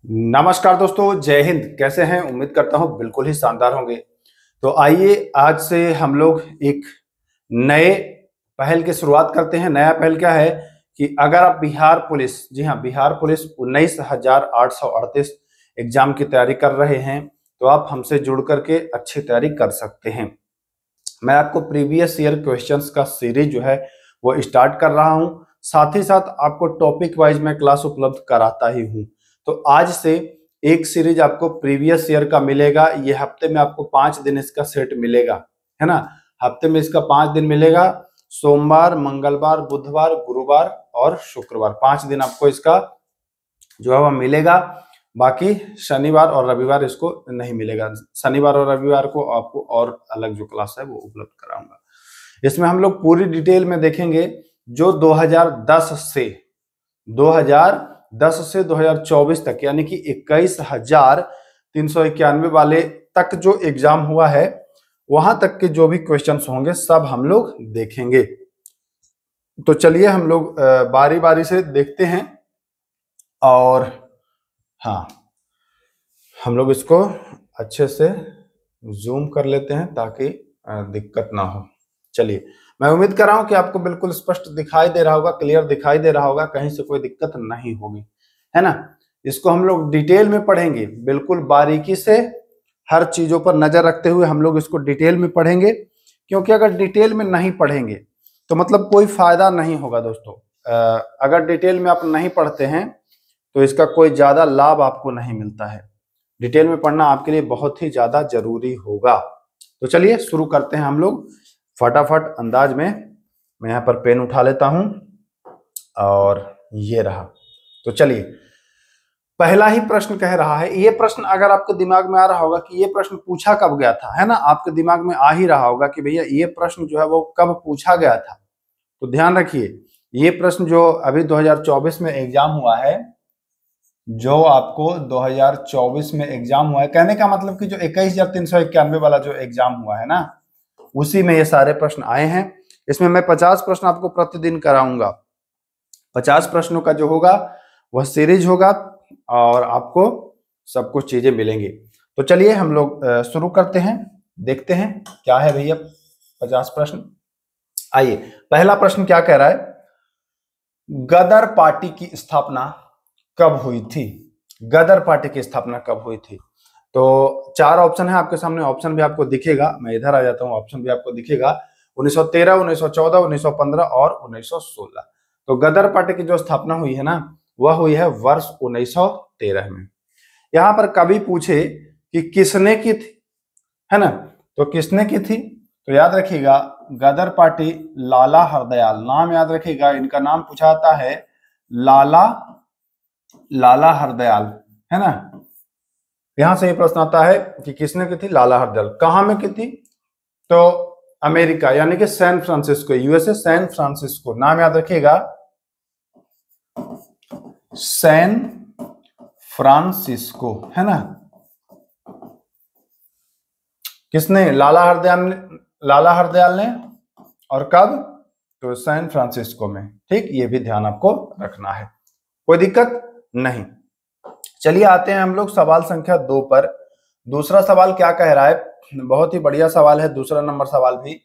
नमस्कार दोस्तों, जय हिंद। कैसे हैं? उम्मीद करता हूं बिल्कुल ही शानदार होंगे। तो आइए आज से हम लोग एक नए पहल की शुरुआत करते हैं। नया पहल क्या है कि अगर आप बिहार पुलिस, जी हाँ, बिहार पुलिस 19,838 एग्जाम की तैयारी कर रहे हैं तो आप हमसे जुड़ करके अच्छी तैयारी कर सकते हैं। मैं आपको प्रीवियस ईयर क्वेश्चंस का सीरीज जो है वो स्टार्ट कर रहा हूं। साथ ही साथ आपको टॉपिक वाइज मैं क्लास उपलब्ध कराता ही हूं। तो आज से एक सीरीज आपको प्रीवियस ईयर का मिलेगा। ये हफ्ते में आपको 5 दिन इसका सेट मिलेगा, है ना। हफ्ते में इसका 5 दिन मिलेगा। सोमवार, मंगलवार, बुधवार, गुरुवार और शुक्रवार, 5 दिन आपको इसका जो है वह मिलेगा। बाकी शनिवार और रविवार इसको नहीं मिलेगा। शनिवार और रविवार को आपको और अलग जो क्लास है वो उपलब्ध कराऊंगा। इसमें हम लोग पूरी डिटेल में देखेंगे जो 2010 से 2024 तक, यानी कि 21,391 वाले तक जो एग्जाम हुआ है वहां तक के जो भी क्वेश्चंस होंगे सब हम लोग देखेंगे। तो चलिए हम लोग बारी बारी से देखते हैं। और हाँ, हम लोग इसको अच्छे से जूम कर लेते हैं ताकि दिक्कत ना हो। चलिए, मैं उम्मीद कर रहा हूं कि आपको बिल्कुल स्पष्ट दिखाई दे रहा होगा, क्लियर दिखाई दे रहा होगा, कहीं से कोई दिक्कत नहीं होगी, है ना। इसको हम लोग डिटेल में पढ़ेंगे, बिल्कुल बारीकी से हर चीजों पर नजर रखते हुए हम लोग इसको डिटेल में पढ़ेंगे। क्योंकि अगर डिटेल में नहीं पढ़ेंगे तो मतलब कोई फायदा नहीं होगा दोस्तों। अगर डिटेल में आप नहीं पढ़ते हैं तो इसका कोई ज्यादा लाभ आपको नहीं मिलता है। डिटेल में पढ़ना आपके लिए बहुत ही ज्यादा जरूरी होगा। तो चलिए शुरू करते हैं हम लोग फटाफट अंदाज में। मैं यहाँ पर पेन उठा लेता हूं और ये रहा। तो चलिए, पहला ही प्रश्न कह रहा है। ये प्रश्न अगर आपके दिमाग में आ रहा होगा कि ये प्रश्न पूछा कब गया था, है ना, आपके दिमाग में आ ही रहा होगा कि भैया ये प्रश्न जो है वो कब पूछा गया था। तो ध्यान रखिए, ये प्रश्न जो अभी 2024 में एग्जाम हुआ है, जो आपको 2024 में एग्जाम हुआ है, कहने का मतलब कि जो 21,391 वाला जो एग्जाम हुआ है ना, उसी में ये सारे प्रश्न आए हैं। इसमें मैं 50 प्रश्न आपको प्रतिदिन कराऊंगा। 50 प्रश्नों का जो होगा वह सीरीज होगा और आपको सब कुछ चीजें मिलेंगी। तो चलिए हम लोग शुरू करते हैं, देखते हैं क्या है भैया 50 प्रश्न। आइए, पहला प्रश्न क्या कह रहा है, गदर पार्टी की स्थापना कब हुई थी? गदर पार्टी की स्थापना कब हुई थी? तो 4 ऑप्शन है आपके सामने, ऑप्शन भी आपको दिखेगा। मैं इधर आ जाता हूं, ऑप्शन भी आपको दिखेगा। 1913, 1914, 1915 और 1916। तो गदर पार्टी की जो स्थापना हुई है ना, वह हुई है वर्ष 1913 में। यहां पर कभी पूछे कि किसने की थी, है ना, तो किसने की थी? तो याद रखिएगा, गदर पार्टी लाला हरदयाल, नाम याद रखिएगा, इनका नाम पूछा जाता है लाला हरदयाल, है ना। यहां से ये प्रश्न आता है कि किसने की थी? लाला हरदयाल। कहां में की थी? तो अमेरिका, यानी कि San Francisco, USA, San Francisco. नाम याद रखिएगा, सैन फ्रांसिस्को, है ना। किसने? लाला हरदयाल ने। और कब? तो सैन फ्रांसिस्को में। ठीक, ये भी ध्यान आपको रखना है, कोई दिक्कत नहीं। चलिए आते हैं हम लोग सवाल संख्या 2 पर। दूसरा सवाल क्या कह रहा है, बहुत ही बढ़िया सवाल है दूसरा नंबर सवाल भी।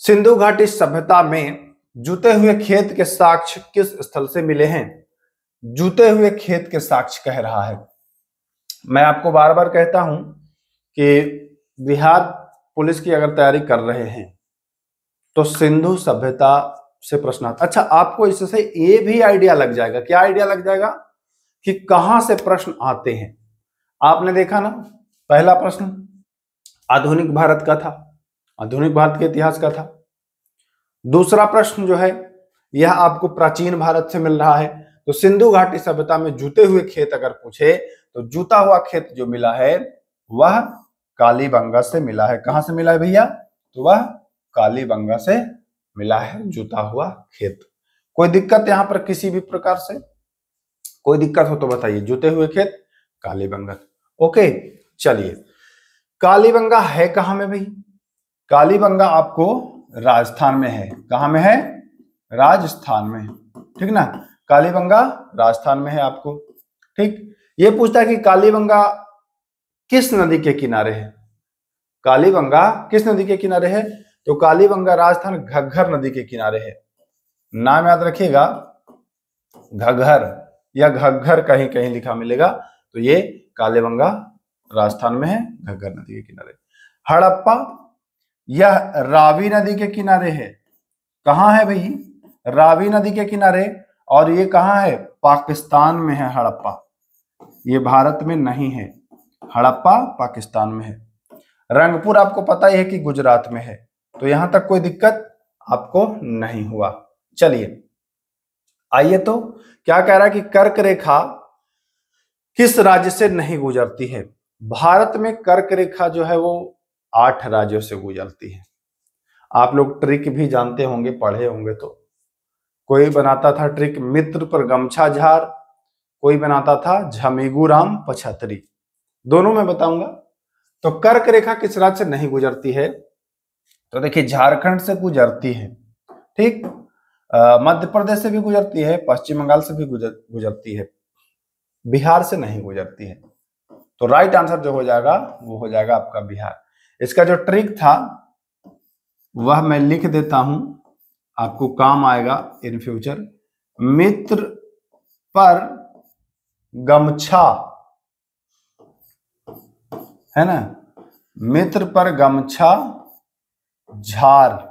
सिंधु घाटी सभ्यता में जूते हुए खेत के साक्ष्य किस स्थल से मिले हैं? जूते हुए खेत के साक्ष्य कह रहा है। मैं आपको बार बार कहता हूं कि बिहार पुलिस की अगर तैयारी कर रहे हैं तो सिंधु सभ्यता से प्रश्न आता। अच्छा, आपको इससे ये भी आइडिया लग जाएगा। क्या आइडिया लग जाएगा? कि कहां से प्रश्न आते हैं। आपने देखा ना, पहला प्रश्न आधुनिक भारत का था, आधुनिक भारत के इतिहास का था। दूसरा प्रश्न जो है यह आपको प्राचीन भारत से मिल रहा है। तो सिंधु घाटी सभ्यता में जूते हुए खेत अगर पूछे तो जूता हुआ खेत जो मिला है वह कालीबंगा से मिला है। कहां से मिला है भैया? तो वह कालीबंगा से मिला है जूता हुआ खेत। कोई दिक्कत यहां पर किसी भी प्रकार से? कोई दिक्कत हो तो बताइए। जूते हुए खेत, कालीबंगा। ओके, चलिए, कालीबंगा है कहां में भाई? कालीबंगा आपको राजस्थान में है। कहां में है? राजस्थान में, ठीक ना। कालीबंगा राजस्थान में है आपको, ठीक। ये पूछता है कि कालीबंगा किस नदी के किनारे है। कालीबंगा किस नदी के किनारे है? तो कालीबंगा राजस्थान घग्गर नदी के किनारे है। नाम याद रखिएगा, घग्गर या घग्गर कहीं कहीं लिखा मिलेगा, तो ये कालीबंगा राजस्थान में है, घग्गर नदी के किनारे। हड़प्पा यह रावी नदी के किनारे है। कहां है भाई? रावी नदी के किनारे। और ये कहां है? पाकिस्तान में है हड़प्पा, ये भारत में नहीं है। हड़प्पा पाकिस्तान में है। रंगपुर आपको पता ही है कि गुजरात में है, तो यहां तक कोई दिक्कत आपको नहीं हुआ। चलिए आइए, तो क्या कह रहा है कि कर्क रेखा किस राज्य से नहीं गुजरती है? भारत में कर्क रेखा जो है वो 8 राज्यों से गुजरती है। आप लोग ट्रिक भी जानते होंगे, पढ़े होंगे। तो कोई बनाता था ट्रिक मित्र पर गमछा झार, कोई बनाता था झमेगूराम पछत्री, दोनों मैं बताऊंगा। तो कर्क रेखा किस राज्य से नहीं गुजरती है? तो देखिए, झारखंड से गुजरती है, ठीक, मध्य प्रदेश से भी गुजरती है, पश्चिम बंगाल से भी गुजरती है, बिहार से नहीं गुजरती है। तो राइट आंसर जो हो जाएगा वो हो जाएगा आपका बिहार। इसका जो ट्रिक था वह मैं लिख देता हूं, आपको काम आएगा इन फ्यूचर। मित्र पर गमछा, है ना, मित्र पर गमछा झार,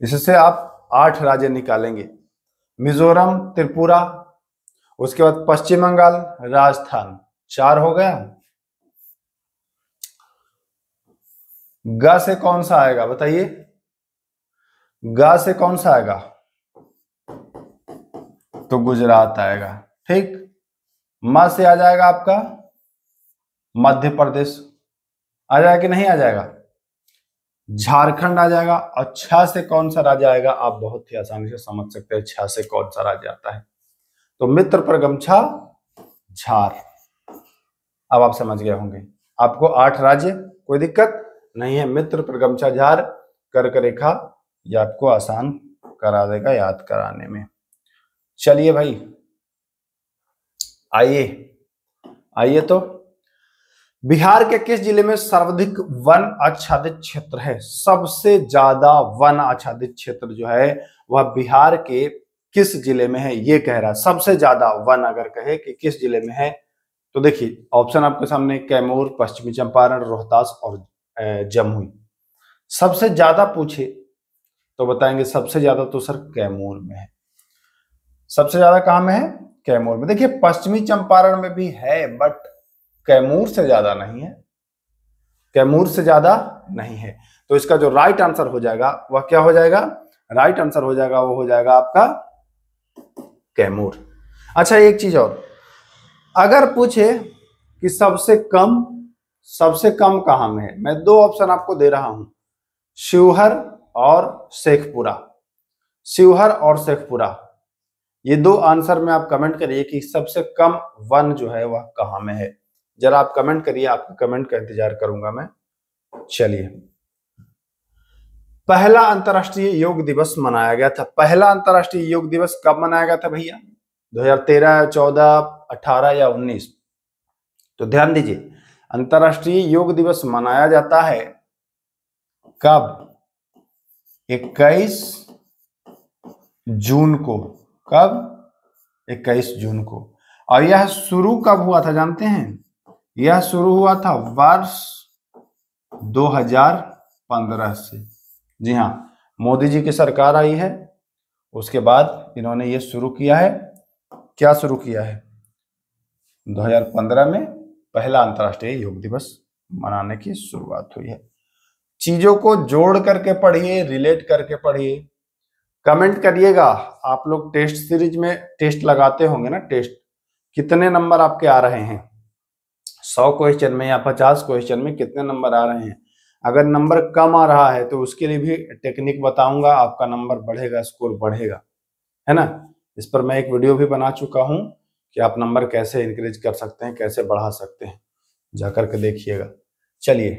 इससे आप 8 राज्य निकालेंगे। मिजोरम, त्रिपुरा, उसके बाद पश्चिम बंगाल, राजस्थान, 4 हो गया। ग से कौन सा आएगा बताइए? ग से कौन सा आएगा? तो गुजरात आएगा, ठीक। म से आ जाएगा आपका मध्य प्रदेश, आ जाएगा कि नहीं आ जाएगा? झारखंड आ जाएगा। और छ से कौन सा राज्य आएगा? आप बहुत ही आसानी से समझ सकते हैं छ से कौन सा राज्य आता है। तो मित्र पर गमछा झार, अब आप समझ गए होंगे। आपको 8 राज्य, कोई दिक्कत नहीं है। मित्र पर गमछा झार, कर्क रेखा, ये आपको आसान करा देगा याद कराने में। चलिए भाई, आइए तो बिहार के किस जिले में सर्वाधिक वन आच्छादित क्षेत्र है? सबसे ज्यादा वन आच्छादित क्षेत्र जो है वह बिहार के किस जिले में है, ये कह रहा है। सबसे ज्यादा वन अगर कहे कि किस जिले में है, तो देखिए ऑप्शन आपके सामने, कैमूर, पश्चिमी चंपारण, रोहतास और जमुई। सबसे ज्यादा पूछे तो बताएंगे सबसे ज्यादा तो सर कैमूर में है। सबसे ज्यादा कहां में है? कैमूर में। देखिए पश्चिमी चंपारण में भी है, बट कैमूर से ज्यादा नहीं है, कैमूर से ज्यादा नहीं है। तो इसका जो राइट आंसर हो जाएगा वह क्या हो जाएगा? राइट आंसर हो जाएगा वो हो जाएगा आपका कैमूर। अच्छा, एक चीज और, अगर पूछे कि सबसे कम कहां में है, मैं 2 ऑप्शन आपको दे रहा हूं, शिवहर और शेखपुरा। शिवहर और शेखपुरा, ये 2 आंसर में आप कमेंट करिए कि सबसे कम वन जो है वह कहां में है। जरा आप कमेंट करिए, आपके कमेंट का इंतजार करूंगा मैं। चलिए, पहला अंतर्राष्ट्रीय योग दिवस मनाया गया था। पहला अंतर्राष्ट्रीय योग दिवस कब मनाया गया था भैया? 2013, 14, 18 या 19? तो ध्यान दीजिए, अंतर्राष्ट्रीय योग दिवस मनाया जाता है कब? 21 जून को। कब? 21 जून को। और यह शुरू कब हुआ था जानते हैं? यह शुरू हुआ था वर्ष 2015 से। जी हाँ, मोदी जी की सरकार आई है, उसके बाद इन्होंने ये शुरू किया है। क्या शुरू किया है? 2015 में पहला अंतर्राष्ट्रीय योग दिवस मनाने की शुरुआत हुई है। चीजों को जोड़ करके पढ़िए, रिलेट करके पढ़िए, कमेंट करिएगा। आप लोग टेस्ट सीरीज में टेस्ट लगाते होंगे ना, टेस्ट कितने नंबर आपके आ रहे हैं? 100 क्वेश्चन में या 50 क्वेश्चन में कितने नंबर आ रहे हैं? अगर नंबर कम आ रहा है तो उसके लिए भी टेक्निक बताऊंगा, आपका नंबर बढ़ेगा, स्कोर बढ़ेगा, है ना। इस पर मैं एक वीडियो भी बना चुका हूं कि आप नंबर कैसे इंक्रीज कर सकते हैं, कैसे बढ़ा सकते हैं, जाकर के देखिएगा। चलिए,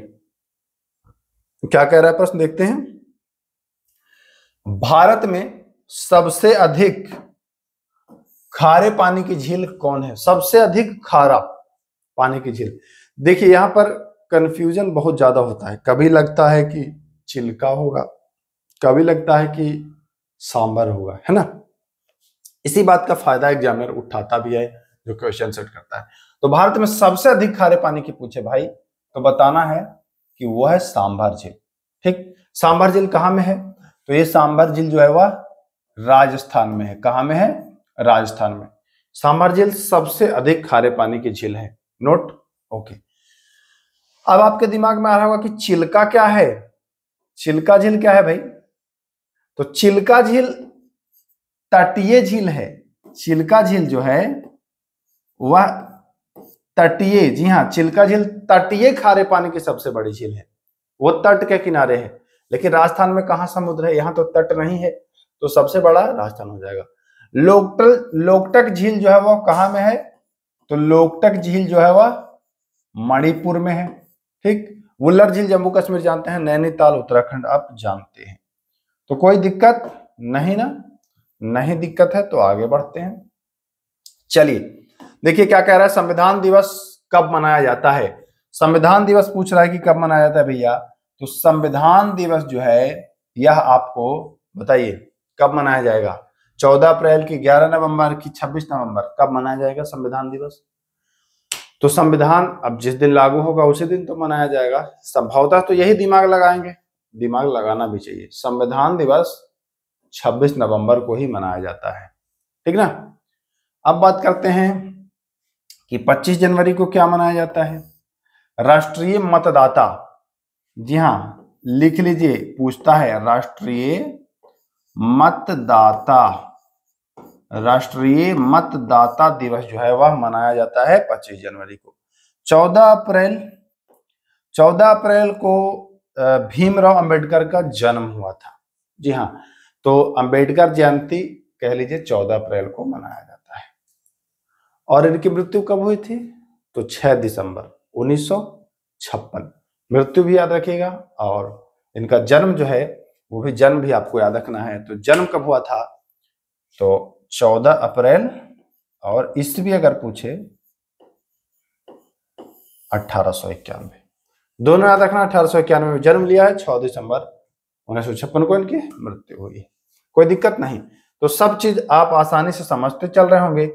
क्या कह रहा है प्रश्न देखते हैं। भारत में सबसे अधिक खारे पानी की झील कौन है, सबसे अधिक खारा पानी की झील। देखिए यहां पर कंफ्यूजन बहुत ज्यादा होता है, कभी लगता है कि चिल्का होगा, कभी लगता है कि सांबर होगा, है ना। इसी बात का फायदा एग्जामिनर उठाता भी है जो क्वेश्चन सेट करता है। तो भारत में सबसे अधिक खारे पानी की पूछे भाई तो बताना है कि वो है सांभर झील। ठीक, सांभर झील कहां में है, तो ये सांभर झील जो है वह राजस्थान में है। कहां में है, राजस्थान में। सांभर झील सबसे अधिक खारे पानी की झील है, नोट। ओके, अब आपके दिमाग में आ रहा होगा कि चिल्का क्या है, चिल्का झील क्या है भाई, तो चिल्का झील तटीय झील है। चिल्का झील जो है वह तटीय, जी हाँ, चिल्का झील तटीय खारे पानी की सबसे बड़ी झील है, वो तट के किनारे है। लेकिन राजस्थान में कहां समुद्र है, यहां तो तट नहीं है, तो सबसे बड़ा राजस्थान हो जाएगा। लोकटक झील जो है वो कहां में है, तो लोकटक झील जो है वह मणिपुर में है। ठीक, वुल्लर झील जम्मू कश्मीर जानते हैं, नैनीताल उत्तराखंड आप जानते हैं। तो कोई दिक्कत नहीं ना, नहीं दिक्कत है तो आगे बढ़ते हैं। चलिए देखिए क्या कह रहा है, संविधान दिवस कब मनाया जाता है। संविधान दिवस पूछ रहा है कि कब मनाया जाता है भैया, तो संविधान दिवस जो है यह आपको बताइए कब मनाया जाएगा। 14 अप्रैल की, 11 नवंबर की, 26 नवंबर, कब मनाया जाएगा संविधान दिवस। तो संविधान अब जिस दिन लागू होगा उसी दिन तो मनाया जाएगा, संभवतः तो यही दिमाग लगाएंगे, दिमाग लगाना भी चाहिए। संविधान दिवस 26 नवंबर को ही मनाया जाता है, ठीक ना। अब बात करते हैं कि 25 जनवरी को क्या मनाया जाता है, राष्ट्रीय मतदाता। जी हाँ, लिख लीजिए, पूछता है राष्ट्रीय मतदाता, राष्ट्रीय मतदाता दिवस जो है वह मनाया जाता है 25 जनवरी को। 14 अप्रैल को भीमराव अंबेडकर का जन्म हुआ था। जी हाँ, तो अंबेडकर जयंती कह लीजिए 14 अप्रैल को मनाया जाता है। और इनकी मृत्यु कब हुई थी, तो 6 दिसंबर 1956। मृत्यु भी याद रखिएगा और इनका जन्म जो है वो भी, जन्म भी आपको याद रखना है। तो जन्म कब हुआ था, तो 14 अप्रैल, और ईस्वी अगर पूछे 1891, दोनों याद रखना। 1891 में जन्म लिया है, 6 दिसंबर 1956 को इनकी मृत्यु हुई। कोई दिक्कत नहीं, तो सब चीज आप आसानी से समझते चल रहे होंगे।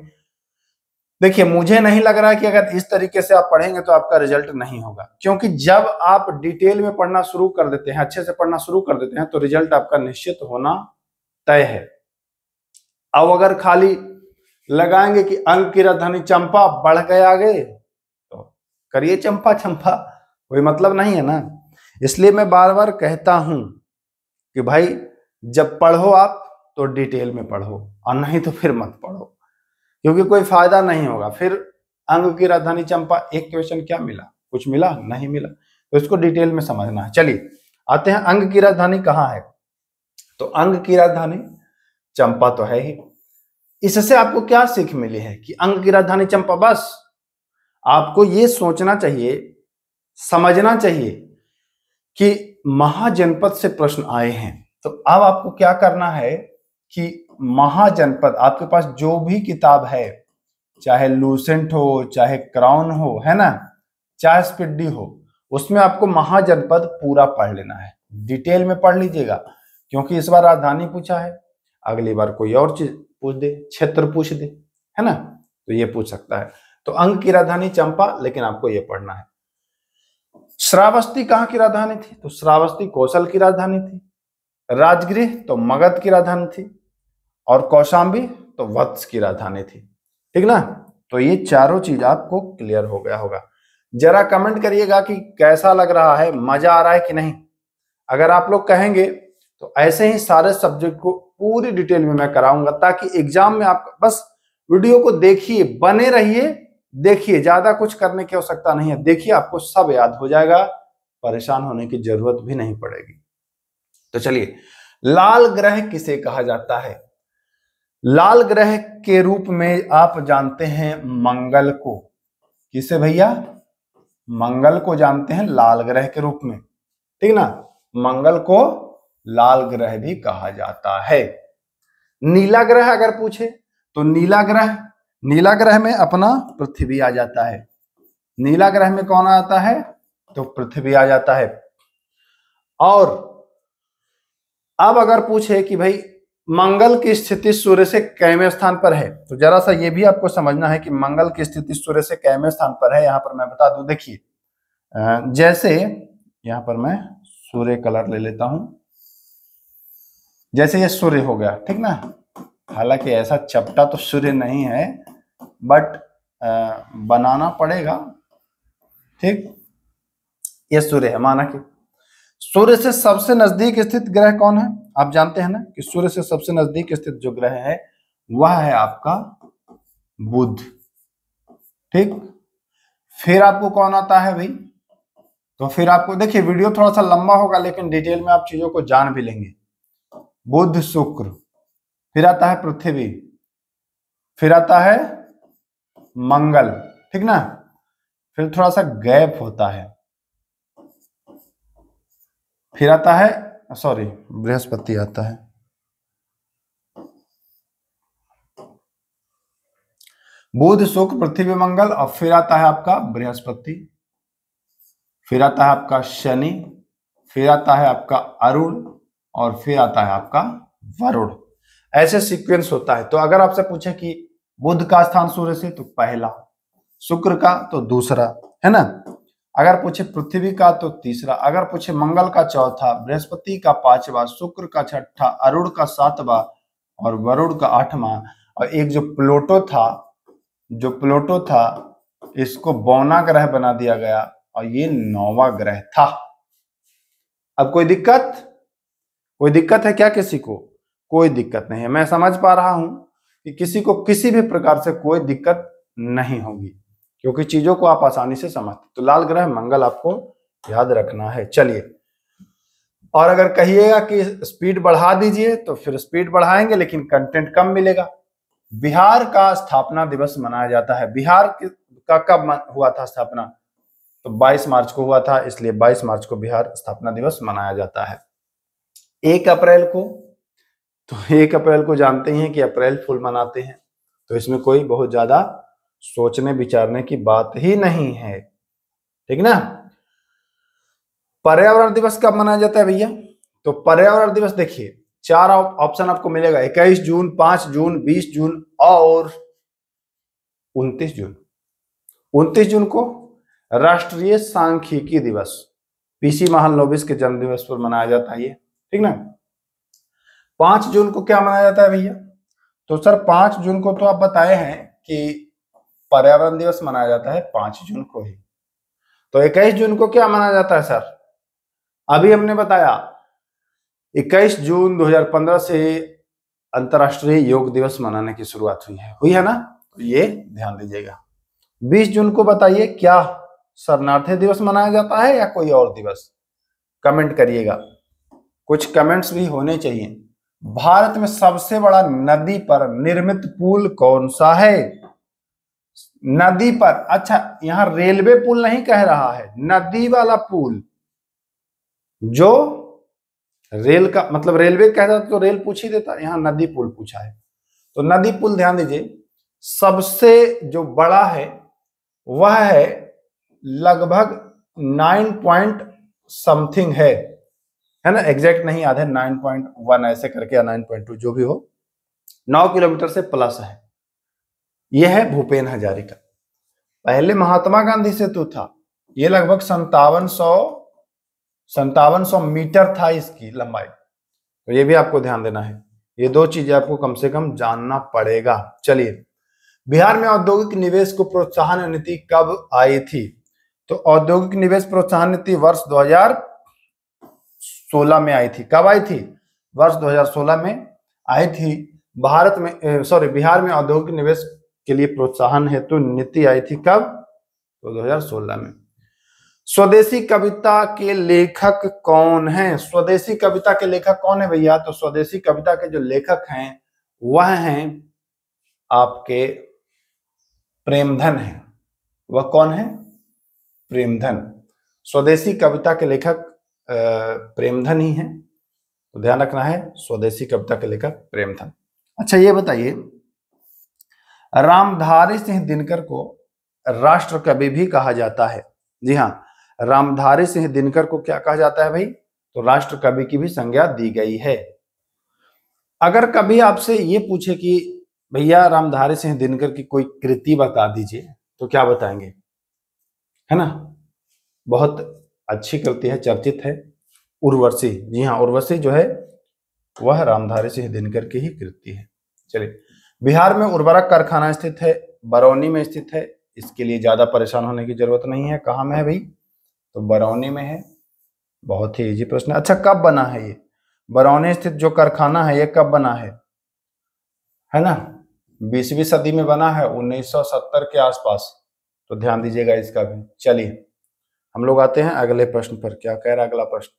देखिए मुझे नहीं लग रहा है कि अगर इस तरीके से आप पढ़ेंगे तो आपका रिजल्ट नहीं होगा, क्योंकि जब आप डिटेल में पढ़ना शुरू कर देते हैं, अच्छे से पढ़ना शुरू कर देते हैं, तो रिजल्ट आपका निश्चित होना तय है। अब अगर खाली लगाएंगे कि अंक की राजधानी चंपा, बढ़ गए आगे, तो करिए चंपा चंपा, कोई मतलब नहीं है ना। इसलिए मैं बार बार कहता हूं कि भाई जब पढ़ो आप तो डिटेल में पढ़ो, और नहीं तो फिर मत पढ़ो, क्योंकि कोई फायदा नहीं होगा। फिर अंक की राजधानी चंपा, एक क्वेश्चन क्या मिला, कुछ मिला नहीं मिला, तो इसको डिटेल में समझना है। चलिए आते हैं, अंक की राजधानी कहाँ है, तो अंक की राजधानी चंपा तो है ही। इससे आपको क्या सीख मिली है कि अंक की राजधानी चंपा, बस आपको ये सोचना चाहिए, समझना चाहिए कि महाजनपद से प्रश्न आए हैं। तो अब आपको क्या करना है कि महाजनपद, आपके पास जो भी किताब है, चाहे लूसेंट हो, चाहे क्राउन हो, है ना, चाहे स्पीडी हो, उसमें आपको महाजनपद पूरा पढ़ लेना है। डिटेल में पढ़ लीजिएगा, क्योंकि इस बार राजधानी पूछा है, अगली बार कोई और चीज पूछ दे, क्षेत्र पूछ दे, है ना, तो ये पूछ सकता है। तो अंक की राजधानी चंपा, लेकिन आपको ये पढ़ना है। श्रावस्ती कहाँ की राजधानी थी, तो श्रावस्ती कौशल की राजधानी थी। राजगृह तो मगध की राजधानी थी, और कौशांबी तो वत्स की राजधानी थी, ठीक ना। तो ये चारों चीज आपको क्लियर हो गया होगा। जरा कमेंट करिएगा कि कैसा लग रहा है, मजा आ रहा है कि नहीं। अगर आप लोग कहेंगे तो ऐसे ही सारे सब्जेक्ट को पूरी डिटेल में मैं कराऊंगा, ताकि एग्जाम में आप बस वीडियो को देखिए, बने रहिए, देखिए, ज्यादा कुछ करने की आवश्यकता नहीं है। देखिए आपको सब याद हो जाएगा, परेशान होने की जरूरत भी नहीं पड़ेगी। तो चलिए, लाल ग्रह किसे कहा जाता है, लाल ग्रह के रूप में आप जानते हैं मंगल को। किसे भैया, मंगल को जानते हैं लाल ग्रह के रूप में, ठीक ना। मंगल को लाल ग्रह भी कहा जाता है। नीला ग्रह अगर पूछे तो नीला ग्रह में अपना पृथ्वी आ जाता है। नीला ग्रह में कौन आता है? तो पृथ्वी आ जाता है। और अब अगर पूछे कि भाई मंगल की स्थिति सूर्य से कैवें स्थान पर है, तो जरा सा ये भी आपको समझना है कि मंगल की स्थिति सूर्य से कैवें स्थान पर है। यहां पर मैं बता दूं, देखिए जैसे यहां पर मैं सूर्य कलर ले लेता हूं, जैसे ये सूर्य हो गया, ठीक ना। हालांकि ऐसा चपटा तो सूर्य नहीं है, बट बनाना पड़ेगा, ठीक। ये सूर्य है, माना कि सूर्य से सबसे नजदीक स्थित ग्रह कौन है? आप जानते हैं ना कि सूर्य से सबसे नजदीक स्थित जो ग्रह है वह है आपका बुध, ठीक। फिर आपको कौन आता है भाई? तो फिर आपको देखिए, वीडियो थोड़ा सा लंबा होगा लेकिन डिटेल में आप चीजों को जान भी लेंगे। बुध, शुक्र, फिर आता है पृथ्वी, फिर आता है मंगल, ठीक ना। फिर थोड़ा सा गैप होता है, फिर आता है बृहस्पति आता है। बुध, शुक्र, पृथ्वी, मंगल, और फिर आता है आपका बृहस्पति, फिर आता है आपका शनि, फिर आता है आपका अरुण, और फिर आता है आपका वरुण। ऐसे सीक्वेंस होता है। तो अगर आपसे पूछे कि बुध का स्थान सूर्य से, तो पहला, शुक्र का तो दूसरा, है ना। अगर पूछे पृथ्वी का तो तीसरा, अगर पूछे मंगल का चौथा, बृहस्पति का पांचवा, शुक्र का छठा, अरुण का सातवां और वरुण का आठवां, और एक जो प्लूटो था इसको बौना ग्रह बना दिया गया और ये 9वां ग्रह था। अब कोई दिक्कत है क्या किसी को? कोई दिक्कत नहीं है। मैं समझ पा रहा हूं कि किसी को किसी भी प्रकार से कोई दिक्कत नहीं होगी, क्योंकि चीजों को आप आसानी से समझते। तो लाल ग्रह मंगल आपको याद रखना है। चलिए, और अगर कहिएगा कि स्पीड बढ़ा दीजिए तो फिर स्पीड बढ़ाएंगे, लेकिन कंटेंट कम मिलेगा। बिहार का स्थापना दिवस मनाया जाता है। बिहार का कब हुआ था स्थापना? तो 22 मार्च को हुआ था, इसलिए 22 मार्च को बिहार स्थापना दिवस मनाया जाता है। 1 अप्रैल को, तो 1 अप्रैल को जानते ही हैं कि अप्रैल फूल मनाते हैं, तो इसमें कोई बहुत ज्यादा सोचने विचारने की बात ही नहीं है, ठीक ना। पर्यावरण दिवस कब मनाया जाता है भैया? तो पर्यावरण दिवस देखिए 4 ऑप्शन आपको मिलेगा, 21 जून, 5 जून, 20 जून और 29 जून। 29 जून को राष्ट्रीय सांख्यिकी दिवस, पीसी महालनोबिस के जन्म दिवस पर मनाया जाता है ये, ठीक ना। 5 जून को क्या मनाया जाता है भैया? तो सर 5 जून को तो आप बताए हैं कि पर्यावरण दिवस मनाया जाता है 5 जून को ही। तो 21 जून को क्या मनाया जाता है सर? अभी हमने बताया 21 जून 2015 से अंतर्राष्ट्रीय योग दिवस मनाने की शुरुआत हुई है ना, तो ये ध्यान दीजिएगा। 20 जून को बताइए क्या शरणार्थी दिवस मनाया जाता है या कोई और दिवस? कमेंट करिएगा, कुछ कमेंट्स भी होने चाहिए। भारत में सबसे बड़ा नदी पर निर्मित पुल कौन सा है? नदी पर, अच्छा यहां रेलवे पुल नहीं कह रहा है, नदी वाला पुल। जो रेल का मतलब रेलवे कहता तो रेल पूछ ही देता, यहां नदी पुल पूछा है। तो नदी पुल ध्यान दीजिए, सबसे जो बड़ा है वह है लगभग 9 पॉइंट समथिंग है ना, एग्जैक्ट नहीं याद है, 9.1 ऐसे करके या 9.2 जो भी हो, 9 किलोमीटर से प्लस है। यह है भूपेन हजारिका। पहले महात्मा गांधी सेतु था, यह लगभग 5700 मीटर था इसकी लंबाई। तो ये भी आपको ध्यान देना है, ये 2 चीजें आपको कम से कम जानना पड़ेगा। चलिए, बिहार में औद्योगिक निवेश को प्रोत्साहन नीति कब आई थी? तो औद्योगिक निवेश प्रोत्साहन नीति वर्ष 2016 में आई थी। कब आई थी? वर्ष 2016 में आई थी। बिहार में औद्योगिक निवेश के लिए प्रोत्साहन हेतु नीति आई थी कब? तो 2016 में। स्वदेशी कविता के लेखक कौन हैं? स्वदेशी कविता के लेखक कौन है भैया? तो स्वदेशी कविता के जो लेखक हैं वह हैं आपके प्रेमधन हैं। वह कौन है? प्रेमधन। स्वदेशी कविता के लेखक प्रेमधन ही हैं, तो ध्यान रखना है, स्वदेशी कविता के लेखक प्रेमधन। अच्छा ये बताइए, रामधारी सिंह दिनकर को राष्ट्र कवि भी कहा जाता है। जी हाँ, रामधारी सिंह दिनकर को क्या कहा जाता है भाई? तो राष्ट्र कवि की भी संज्ञा दी गई है। अगर कभी आपसे ये पूछे कि भैया रामधारी सिंह दिनकर की कोई कृति बता दीजिए, तो क्या बताएंगे? है ना, बहुत अच्छी कृति है, चर्चित है, उर्वशी। जी हाँ, उर्वशी जो है वह रामधारी सिंह दिनकर की ही कृति है। चलिए, बिहार में उर्वरक कारखाना स्थित है, बरौनी में स्थित है। इसके लिए ज्यादा परेशान होने की जरूरत नहीं है। कहाँ में है भाई? तो बरौनी में है। बहुत ही इजी प्रश्न है। अच्छा, कब बना है ये? बरौनी स्थित जो कारखाना है ये कब बना है ना? 20वीं सदी में बना है, 1970 के आसपास। तो ध्यान दीजिएगा इसका भी। चलिए हम लोग आते हैं अगले प्रश्न पर। क्या कह रहा है अगला प्रश्न?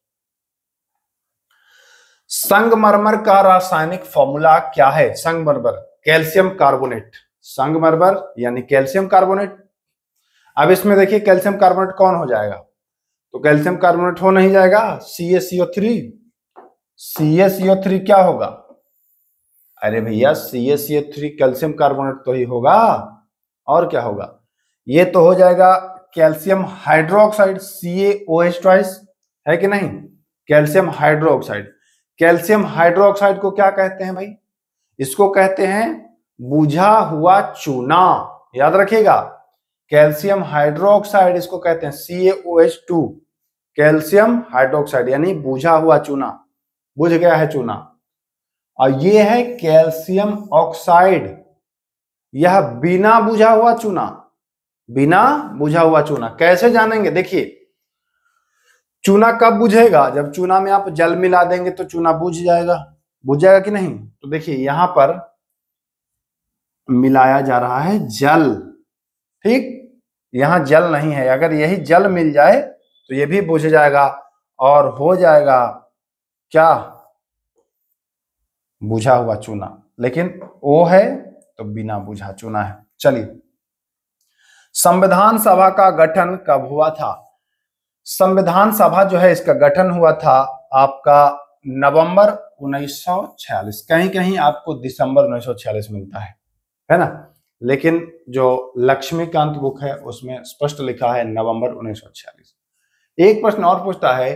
संगमरमर का रासायनिक फॉर्मूला क्या है? संगमरमर, कैल्शियम कार्बोनेट। संगमरमर यानी कैल्शियम कार्बोनेट। अब इसमें देखिए कैल्शियम कार्बोनेट कौन हो जाएगा? तो कैल्शियम कार्बोनेट हो नहीं जाएगा, CaCO3। CaCO3 क्या होगा? अरे भैया CaCO3 कैल्शियम कार्बोनेट तो ही होगा, और क्या होगा? ये तो हो जाएगा कैल्शियम हाइड्रोक्साइड, CaOH ट्वाइस, है कि नहीं? Calcium hydroxide. कैल्शियम हाइड्रोक्साइड को क्या कहते हैं भाई? इसको कहते हैं बुझा हुआ चूना। याद रखिएगा, कैल्शियम हाइड्रोक्साइड इसको कहते हैं CaOH2, कैल्शियम हाइड्रोक्साइड यानी बुझा हुआ चूना, बुझ गया है चूना। और ये है कैल्शियम ऑक्साइड, यह बिना बुझा हुआ चूना, बिना बुझा हुआ चूना। कैसे जानेंगे? देखिए, चूना कब बुझेगा? जब चूना में आप जल मिला देंगे तो चूना बुझ जाएगा। बुझ जाएगा कि नहीं? तो देखिए यहां पर मिलाया जा रहा है जल, ठीक? यहां जल नहीं है। अगर यही जल मिल जाए तो ये भी बुझ जाएगा और हो जाएगा क्या? बुझा हुआ चूना। लेकिन वो है तो बिना बुझा चूना है। चलिए, संविधान सभा का गठन कब हुआ था? संविधान सभा जो है इसका गठन हुआ था आपका नवंबर 1946। कहीं कहीं आपको दिसंबर 1946 मिलता है ना? लेकिन जो लक्ष्मीकांत बुक है उसमें स्पष्ट लिखा है नवंबर 1946। एक प्रश्न और पूछता है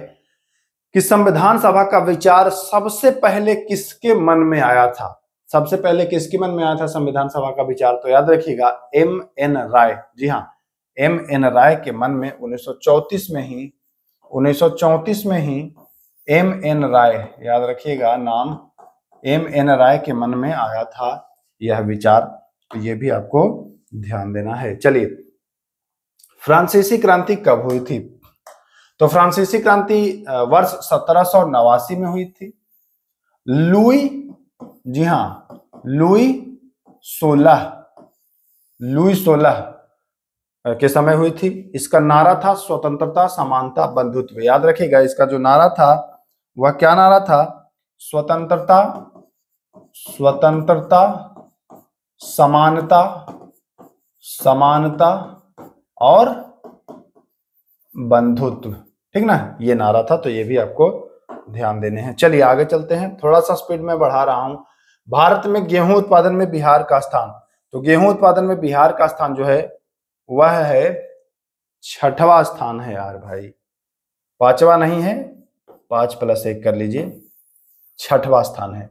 कि संविधान सभा का विचार सबसे पहले किसके मन में आया था? सबसे पहले किसके मन में आया था संविधान सभा का विचार? तो याद रखिएगा M.N. राय। जी हाँ, M.N. राय के मन में 1934 में ही M.N. राय, याद रखिएगा नाम, M.N. राय के मन में आया था यह विचार। तो ये भी आपको ध्यान देना है। चलिए, फ्रांसीसी क्रांति कब हुई थी? तो फ्रांसीसी क्रांति वर्ष 1789 में हुई थी। लुई, जी हाँ, लुई 16 के समय हुई थी। इसका नारा था स्वतंत्रता, समानता, बंधुत्व। याद रखिएगा इसका जो नारा था वह क्या नारा था? स्वतंत्रता, समानता और बंधुत्व, ठीक ना? ये नारा था। तो ये भी आपको ध्यान देने हैं। चलिए आगे चलते हैं, थोड़ा सा स्पीड में बढ़ा रहा हूं। भारत में गेहूं उत्पादन में बिहार का स्थान। तो गेहूं उत्पादन में बिहार का स्थान जो है वह है 6वां स्थान है यार भाई, 5वां नहीं है, 5+1 कर लीजिए, 6वां स्थान है।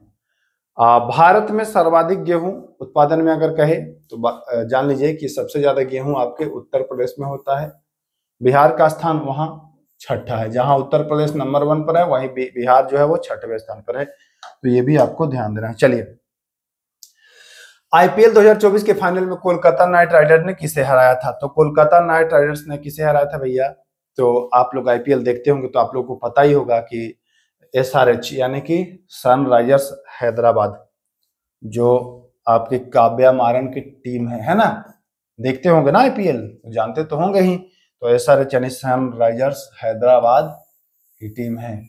भारत में सर्वाधिक गेहूं उत्पादन में अगर कहे तो जान लीजिए कि सबसे ज्यादा गेहूं आपके उत्तर प्रदेश में होता है। बिहार का स्थान वहां 6ठा है। जहां उत्तर प्रदेश नंबर 1 पर है वहीं बिहार जो है वो 6वें स्थान पर है। तो ये भी आपको ध्यान देना है। चलिए, IPL 2024 के फाइनल में कोलकाता नाइट राइडर्स ने किसे हराया था? तो कोलकाता नाइट राइडर्स ने किसे हराया था भैया? तो आप लोग IPL देखते होंगे तो आप लोगों को पता ही होगा कि SRH यानी कि सनराइजर्स हैदराबाद, जो आपकी काव्या मारन की टीम है ना? देखते होंगे ना IPL, जानते तो होंगे ही। तो SRH यानी सनराइजर्स हैदराबाद की टीम है।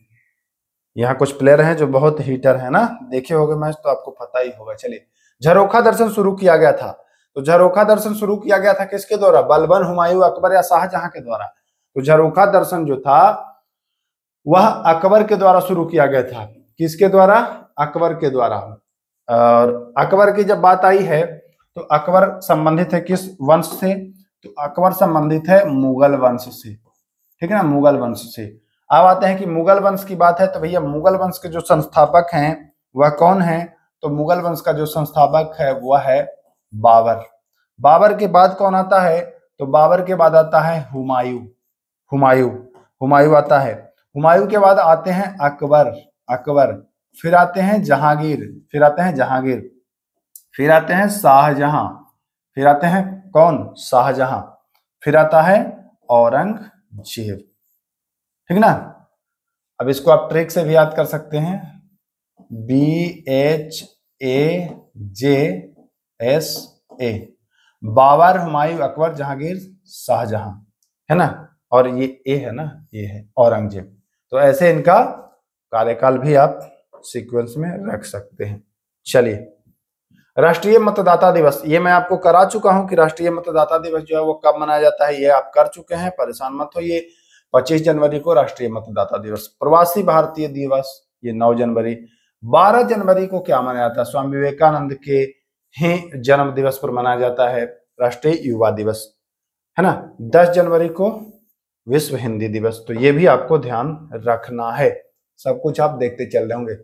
यहाँ कुछ प्लेयर हैं जो बहुत हीटर है ना, देखे होंगे मैच तो आपको पता ही होगा। चलिए, झरोखा दर्शन शुरू किया गया था। तो झरोखा दर्शन शुरू किया गया था किसके द्वारा? बलबन, हुमायूं, अकबर या शाहजहां के द्वारा? तो झरोखा दर्शन जो था वह अकबर के द्वारा शुरू किया गया था। किसके द्वारा? अकबर के द्वारा। और अकबर की जब बात आई है तो अकबर संबंधित है किस वंश से? तो अकबर संबंधित है मुगल वंश से, ठीक है ना, मुगल वंश से। अब आते हैं कि मुगल वंश की बात है तो भैया मुगल वंश के जो संस्थापक हैं वह कौन है? तो मुगल वंश का जो संस्थापक है वह है बाबर। बाबर के बाद कौन आता है? तो बाबर के बाद आता है हुमायूं। हुमायूं हुमायूं आता है। हुमायूं के बाद आते हैं अकबर। अकबर फिर आते हैं जहांगीर, फिर आते हैं जहांगीर, फिर आते हैं शाहजहां, फिर आते हैं कौन? शाहजहां, फिर आता है औरंगजेब, ठीक ना। अब इसको आप ट्रिक से भी याद कर सकते हैं, BHAJSA, बाबर, हुमायूं, अकबर, जहांगीर, शाहजहां, है ना। और ये ए है ना, ये है औरंगजेब। तो ऐसे इनका कार्यकाल भी आप सीक्वेंस में रख सकते हैं। चलिए, राष्ट्रीय मतदाता दिवस, ये मैं आपको करा चुका हूं कि राष्ट्रीय मतदाता दिवस जो है वो कब मनाया जाता है, ये आप कर चुके हैं, परेशान मत होइए। 25 जनवरी को राष्ट्रीय मतदाता दिवस। प्रवासी भारतीय दिवस ये 9 जनवरी। 12 जनवरी को क्या मनाया जाता है? स्वामी विवेकानंद के ही जन्म दिवस पर मनाया जाता है राष्ट्रीय युवा दिवस, है ना। 10 जनवरी को विश्व हिंदी दिवस। तो ये भी आपको ध्यान रखना है, सब कुछ आप देखते चल रहे होंगे।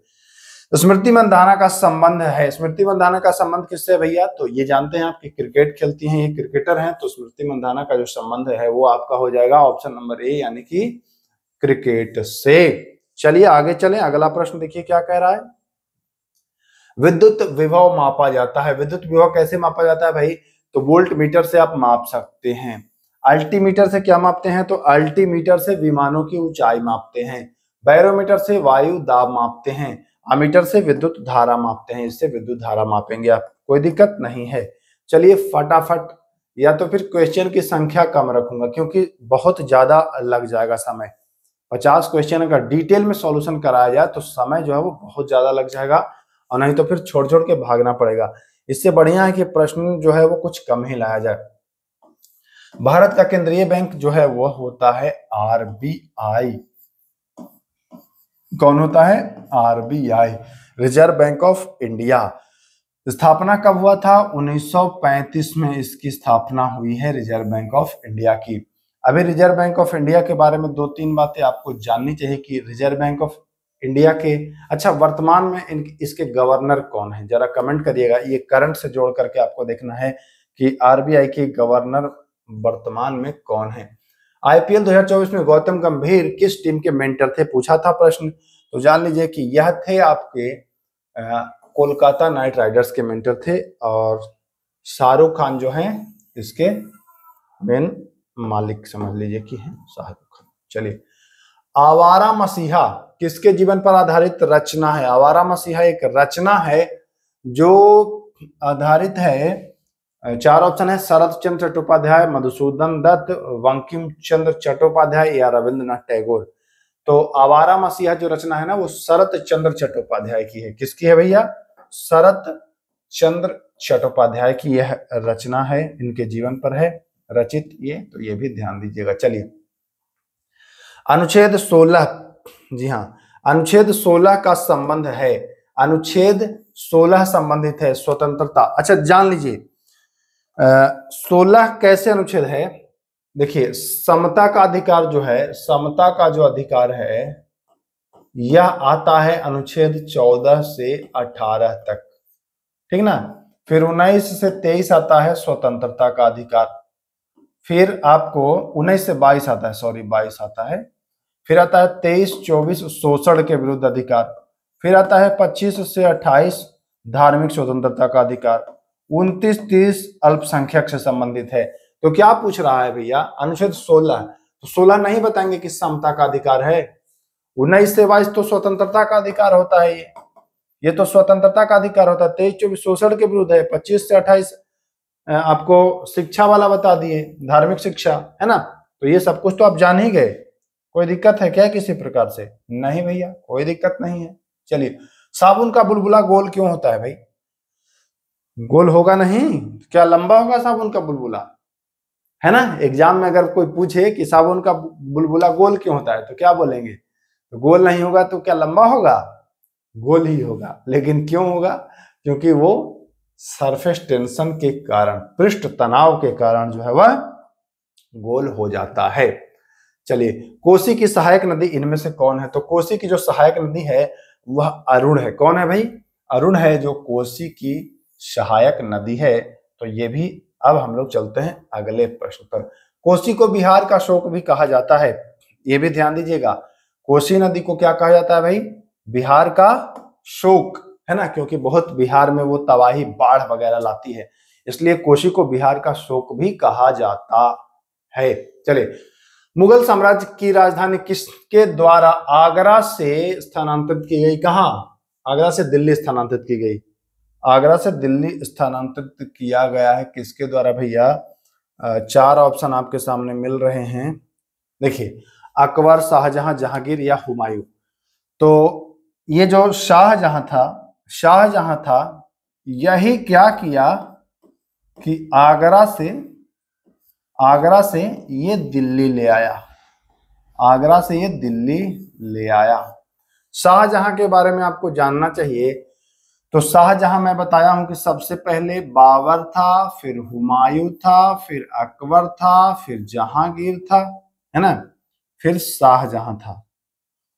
स्मृति मंधाना का संबंध है, स्मृति मंधाना का संबंध किससे भैया? तो ये जानते हैं आप कि क्रिकेट खेलती हैं, ये क्रिकेटर हैं, तो स्मृति मंधाना का जो संबंध है वो आपका हो जाएगा ऑप्शन नंबर ए, यानी कि क्रिकेट से। चलिए आगे चलें, अगला प्रश्न देखिए क्या कह रहा है। विद्युत विभव मापा जाता है। विद्युत विभव कैसे मापा जाता है भाई? तो वोल्ट मीटर से आप माप सकते हैं। अल्टीमीटर से क्या मापते हैं? तो अल्टीमीटर से विमानों की ऊंचाई मापते हैं। बैरोमीटर से वायु दाब मापते हैं। अमीटर से विद्युत धारा मापते हैं, इससे विद्युत धारा मापेंगे आप, कोई दिक्कत नहीं है। चलिए फटाफट, या तो फिर क्वेश्चन की संख्या कम रखूंगा क्योंकि बहुत ज्यादा लग जाएगा समय। 50 क्वेश्चन अगर डिटेल में सॉल्यूशन कराया जाए तो समय जो है वो बहुत ज्यादा लग जाएगा, और नहीं तो फिर छोड़ छोड़ के भागना पड़ेगा। इससे बढ़िया है कि प्रश्न जो है वो कुछ कम ही लाया जाए। भारत का केंद्रीय बैंक जो है वो होता है RBI। कौन होता है? RBI, reserve bank of India. स्थापना कब हुआ था? 1935 में इसकी स्थापना हुई है रिजर्व बैंक ऑफ इंडिया की। अभी रिजर्व बैंक ऑफ इंडिया के बारे में 2-3 बातें आपको जाननी चाहिए कि रिजर्व बैंक ऑफ इंडिया के, अच्छा वर्तमान में इसके गवर्नर कौन है, जरा कमेंट करिएगा। ये करंट से जोड़ करके आपको देखना है कि RBI के गवर्नर वर्तमान में कौन है। IPL 2024 में गौतम गंभीर किस टीम के मेंटर थे, पूछा था प्रश्न, तो जान लीजिए कि यह थे आपके कोलकाता नाइट राइडर्स के मेंटर थे, और शाहरुख खान जो हैं इसके मेन मालिक समझ लीजिए कि हैं शाहरुख खान। चलिए, आवारा मसीहा किसके जीवन पर आधारित रचना है? आवारा मसीहा एक रचना है जो आधारित है, 4 ऑप्शन है, शरत चंद्र चट्टोपाध्याय, मधुसूदन दत्त, बंकिम चंद्र चट्टोपाध्याय या रविंद्रनाथ टैगोर। तो आवारा मसीहा जो रचना है ना वो शरत चंद्र चट्टोपाध्याय की है। किसकी है भैया? शरत चंद्र चट्टोपाध्याय की यह रचना है, इनके जीवन पर है रचित ये, तो ये भी ध्यान दीजिएगा। चलिए, अनुच्छेद 16, जी हाँ, अनुच्छेद 16 का संबंध है, अनुच्छेद 16 संबंधित है स्वतंत्रता। अच्छा जान लीजिए 16 कैसे अनुच्छेद है, देखिए समता का अधिकार जो है, समता का जो अधिकार है यह आता है अनुच्छेद 14 से 18 तक, ठीक ना। फिर 19 से 23 आता है स्वतंत्रता का अधिकार, फिर आपको 19 से 22 आता है, सॉरी 22 आता है, फिर आता है 23-24 शोषण के विरुद्ध अधिकार, फिर आता है 25 से 28 धार्मिक स्वतंत्रता का अधिकार, 29-30 अल्पसंख्यक से संबंधित है। तो क्या पूछ रहा है भैया? अनुच्छेद 16, तो 16 नहीं बताएंगे कि समता का अधिकार है, 19 से 22 तो स्वतंत्रता का अधिकार होता है, ये तो स्वतंत्रता का अधिकार होता है, 23-24 शोषण के विरुद्ध है, 25 से 28 आपको शिक्षा वाला बता दिए, धार्मिक शिक्षा, है ना। तो ये सब कुछ तो आप जान ही गए, कोई दिक्कत है क्या किसी प्रकार से? नहीं भैया, कोई दिक्कत नहीं है। चलिए, साबुन का बुलबुला गोल क्यों होता है भाई? गोल होगा नहीं, क्या लंबा होगा साबुन का बुलबुला, है ना। एग्जाम में अगर कोई पूछे कि साबुन का बुलबुला गोल क्यों होता है तो क्या बोलेंगे? तो गोल नहीं होगा तो क्या लंबा होगा? गोल ही होगा। लेकिन क्यों होगा? क्योंकि वो सरफेस टेंशन के कारण, पृष्ठ तनाव के कारण जो है वह गोल हो जाता है। चलिए, कोसी की सहायक नदी इनमें से कौन है? तो कोसी की जो सहायक नदी है वह अरुण है। कौन है भाई? अरुण है जो कोसी की सहायक नदी है। तो ये भी, अब हम लोग चलते हैं अगले प्रश्न पर। कोसी को बिहार का शोक भी कहा जाता है, ये भी ध्यान दीजिएगा। कोसी नदी को क्या कहा जाता है भाई? बिहार का शोक, है ना, क्योंकि बहुत बिहार में वो तबाही, बाढ़ वगैरह लाती है, इसलिए कोसी को बिहार का शोक भी कहा जाता है। चलिए, मुगल साम्राज्य की राजधानी किसके द्वारा आगरा से स्थानांतरित की गई? कहां? आगरा से दिल्ली स्थानांतरित की गई। आगरा से दिल्ली स्थानांतरित किया गया है किसके द्वारा भैया? 4 ऑप्शन आपके सामने मिल रहे हैं। देखिए, अकबर, शाहजहां, जहांगीर या हुमायूं। तो ये जो शाहजहां था यही क्या किया कि आगरा से ये दिल्ली ले आया। आगरा से ये दिल्ली ले आया। शाहजहां के बारे में आपको जानना चाहिए। तो शाहजहां मैं बताया हूं कि सबसे पहले बाबर था, फिर हुमायूं था, फिर अकबर था, फिर जहांगीर था, है ना, फिर शाहजहां था,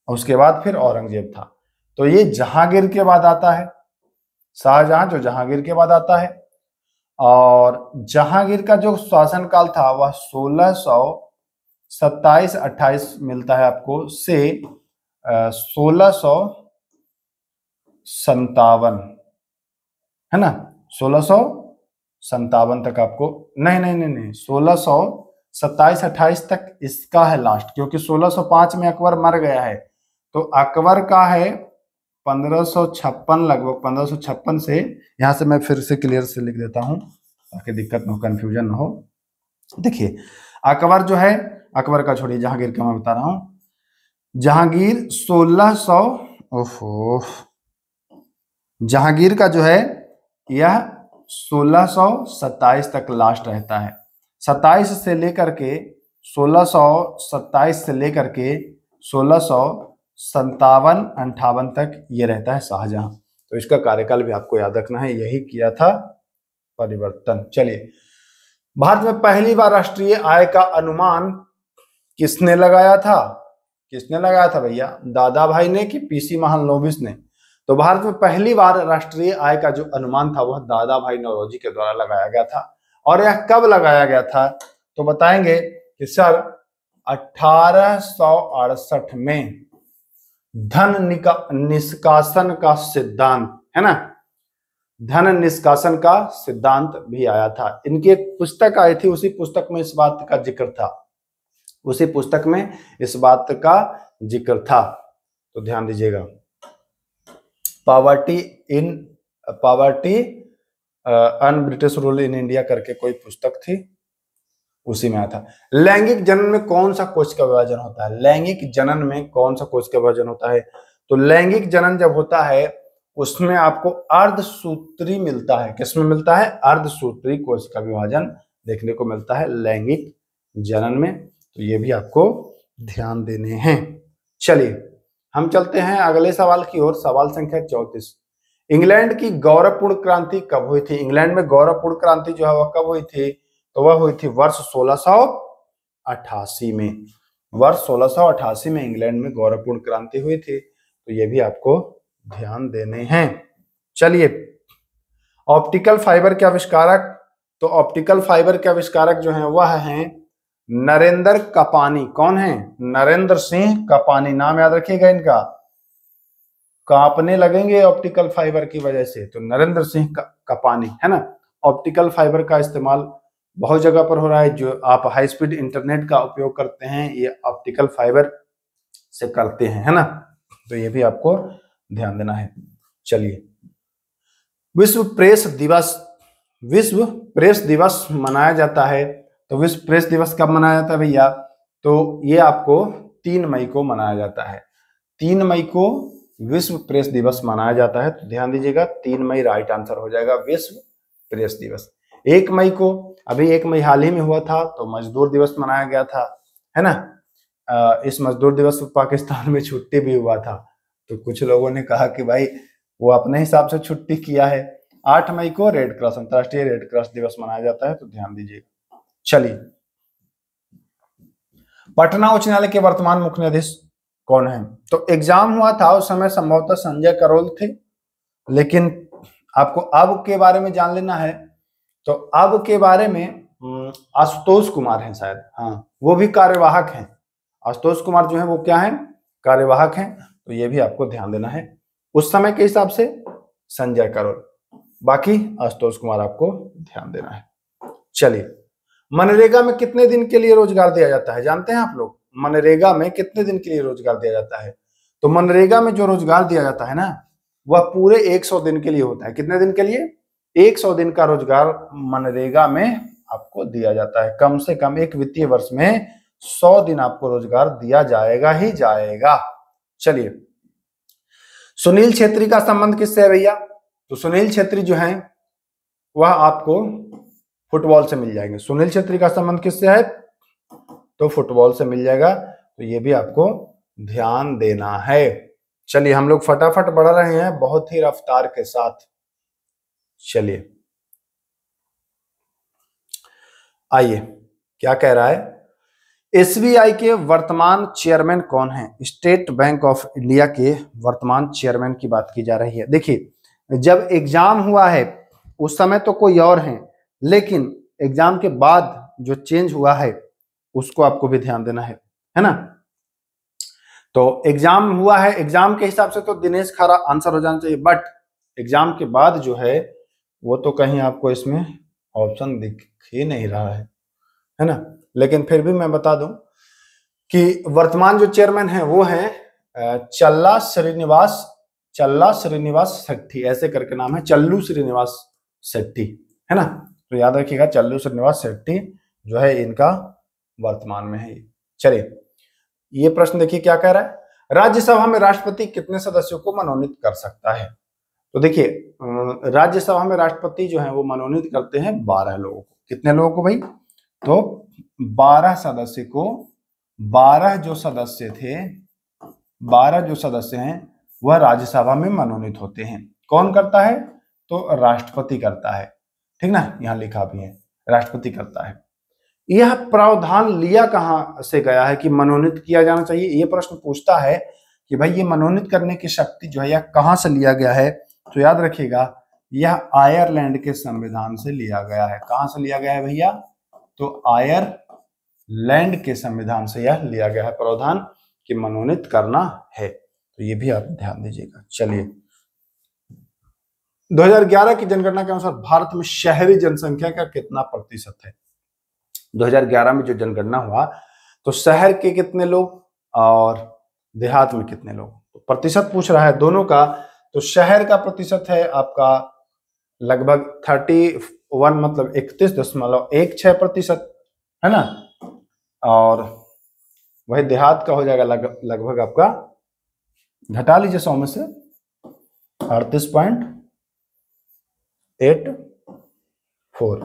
और उसके बाद फिर औरंगजेब था। तो ये जहांगीर के बाद आता है। शाहजहां जो जहांगीर के बाद आता है। और जहांगीर का जो शासनकाल था वह 1627-28 मिलता है आपको से 1657, है ना, 1657 तक आपको, नहीं 1627-28 तक इसका है लास्ट, क्योंकि 1605 में अकबर मर गया है। तो अकबर का है 1556, लगभग 1556 से। यहां से मैं फिर से क्लियर से लिख देता हूं ताकि दिक्कत न हो, कंफ्यूजन ना हो। देखिए, अकबर जो है, अकबर का छोड़िए, जहांगीर का मैं बता रहा हूं। जहांगीर 1600, ओहो, जहांगीर का जो है यह 1627 तक लास्ट रहता है। 27 से लेकर के 1627 से लेकर के 1657-58 तक ये रहता है शाहजहां। तो इसका कार्यकाल भी आपको याद रखना है, यही किया था परिवर्तन। चलिए, भारत में पहली बार राष्ट्रीय आय का अनुमान किसने लगाया था? किसने लगाया था भैया? दादा भाई ने कि पीसी महालनोबिस ने? तो भारत में पहली बार राष्ट्रीय आय का जो अनुमान था वह दादा भाई नौरोजी के द्वारा लगाया गया था। और यह कब लगाया गया था? तो बताएंगे कि सर 1868 में धन निष्कासन का सिद्धांत, है ना, धन निष्कासन का सिद्धांत भी आया था। इनकी एक पुस्तक आई थी, उसी पुस्तक में इस बात का जिक्र था, उसी पुस्तक में इस बात का जिक्र था। तो ध्यान दीजिएगा, poverty un British rule in India करके कोई पुस्तक थी, उसी में आया था। लैंगिक जनन में कौन सा कोश का विभाजन होता है? लैंगिक जनन में कौन सा कोश का विभाजन होता है? तो लैंगिक जनन जब होता है उसमें आपको अर्धसूत्री मिलता है। किसमें मिलता है? अर्धसूत्री कोश का विभाजन देखने को मिलता है लैंगिक जनन में। तो ये भी आपको ध्यान देने हैं। चलिए, हम चलते हैं अगले सवाल की ओर। सवाल संख्या 34। इंग्लैंड की गौरवपूर्ण क्रांति कब हुई थी? इंग्लैंड में गौरवपूर्ण क्रांति जो है वह कब हुई थी? तो वह हुई थी वर्ष 1688 में। वर्ष 1688 में इंग्लैंड में गौरवपूर्ण क्रांति हुई थी। तो ये भी आपको ध्यान देने हैं। चलिए, ऑप्टिकल फाइबर के आविष्कारक। तो ऑप्टिकल फाइबर के आविष्कारक जो हैं वह हैं नरेंद्र कपानी। कौन है? नरेंद्र सिंह कपानी। नाम याद रखिएगा इनका, कांपने लगेंगे ऑप्टिकल फाइबर की वजह से। तो नरेंद्र सिंह कपानी, है ना। ऑप्टिकल फाइबर का इस्तेमाल बहुत जगह पर हो रहा है। जो आप हाई स्पीड इंटरनेट का उपयोग करते हैं ये ऑप्टिकल फाइबर से करते हैं, है ना। तो ये भी आपको ध्यान देना है। चलिए, विश्व प्रेस दिवस। विश्व प्रेस दिवस मनाया जाता है। तो विश्व प्रेस दिवस कब मनाया जाता है भैया? तो ये आपको 3 मई को मनाया जाता है। 3 मई को विश्व प्रेस दिवस मनाया जाता है। तो ध्यान दीजिएगा, 3 मई राइट आंसर हो जाएगा विश्व प्रेस दिवस। 1 मई को, अभी 1 मई हाल ही में हुआ था, तो मजदूर दिवस मनाया गया था, है ना। इस मजदूर दिवस को पाकिस्तान में छुट्टी भी हुआ था। तो कुछ लोगों ने कहा कि भाई वो अपने हिसाब से छुट्टी किया है, 8 मई को रेड क्रॉस, अंतर्राष्ट्रीय रेड क्रॉस दिवस मनाया जाता है, तो ध्यान दीजिएगा। चलिए, पटना उच्च न्यायालय के वर्तमान मुख्य न्यायाधीश कौन है? तो एग्जाम हुआ था उस समय संभवतः संजय करोल थे, लेकिन आपको अब के बारे में जान लेना है, तो अब के बारे में आशुतोष कुमार हैं शायद, हाँ वो भी कार्यवाहक हैं। आशुतोष कुमार जो है वो क्या है? कार्यवाहक हैं, तो ये भी आपको ध्यान देना है। उस समय के हिसाब से संजय करोल, बाकी आशुतोष कुमार आपको ध्यान देना है। चलिए, मनरेगा में कितने दिन के लिए रोजगार दिया जाता है जानते हैं आप लोग? मनरेगा में कितने दिन के लिए रोजगार दिया जाता है? तो मनरेगा में जो रोजगार दिया जाता है ना, वह पूरे 100 दिन के लिए होता है। कितने दिन के लिए? 100 दिन का रोजगार मनरेगा में आपको दिया जाता है। कम से कम एक वित्तीय वर्ष में 100 दिन आपको रोजगार दिया जाएगा ही जाएगा। चलिए, सुनील छेत्री का संबंध किससे है भैया? तो सुनील छेत्री जो है वह आपको फुटबॉल से मिल जाएंगे। सुनील छेत्री का संबंध किससे है? तो फुटबॉल से मिल जाएगा, तो ये भी आपको ध्यान देना है। चलिए, हम लोग फटाफट बढ़ रहे हैं बहुत ही रफ्तार के साथ। चलिए, आइए क्या कह रहा है? एसबीआई के वर्तमान चेयरमैन कौन है? स्टेट बैंक ऑफ इंडिया के वर्तमान चेयरमैन की बात की जा रही है। देखिए, जब एग्जाम हुआ है उस समय तो कोई और है, लेकिन एग्जाम के बाद जो चेंज हुआ है उसको आपको भी ध्यान देना है ना? तो एग्जाम हुआ है, एग्जाम के हिसाब से तो दिनेश खरा आंसर हो जाना चाहिए, बट एग्जाम के बाद जो है वो तो कहीं आपको इसमें ऑप्शन दिख ही नहीं रहा है ना? लेकिन फिर भी मैं बता दूं कि वर्तमान जो चेयरमैन है वो है चल्ला श्रीनिवास शेट्टी, ऐसे करके नाम है, चल्लू श्रीनिवास शेट्टी, है ना? तो याद रखिएगा, चल्लू श्रीनिवास शेट्टी जो है इनका वर्तमान में है। चलिए, ये प्रश्न देखिए क्या कह रहा है? राज्यसभा में राष्ट्रपति कितने सदस्यों को मनोनीत कर सकता है? तो देखिए, राज्यसभा में राष्ट्रपति जो है वो मनोनीत करते हैं 12 लोगों को। कितने लोगों को भाई? तो 12 सदस्य को, 12 जो सदस्य थे, 12 जो सदस्य हैं वह राज्यसभा में मनोनीत होते हैं। कौन करता है? तो राष्ट्रपति करता है, ठीक ना? यहाँ लिखा भी है, राष्ट्रपति करता है। यह प्रावधान लिया कहां से गया है कि मनोनीत किया जाना चाहिए? ये प्रश्न पूछता है कि भाई ये मनोनीत करने की शक्ति जो है यह कहां से लिया गया है? तो याद रखिएगा, यह आयरलैंड के संविधान से लिया गया है। कहां से लिया गया है भैया? तो आयरलैंड के संविधान से यह लिया गया है प्रावधान कि मनोनीत करना है, तो ये भी आप ध्यान दीजिएगा। चलिए, 2011 की जनगणना के अनुसार भारत में शहरी जनसंख्या का कितना प्रतिशत है? 2011 में जो जनगणना हुआ तो शहर के कितने लोग और देहात में कितने लोग, तो प्रतिशत पूछ रहा है दोनों का। तो शहर का प्रतिशत है आपका लगभग 31, मतलब 31.16%, है ना? और वही देहात का हो जाएगा लगभग आपका, घटा लीजिए 100 में से 38.84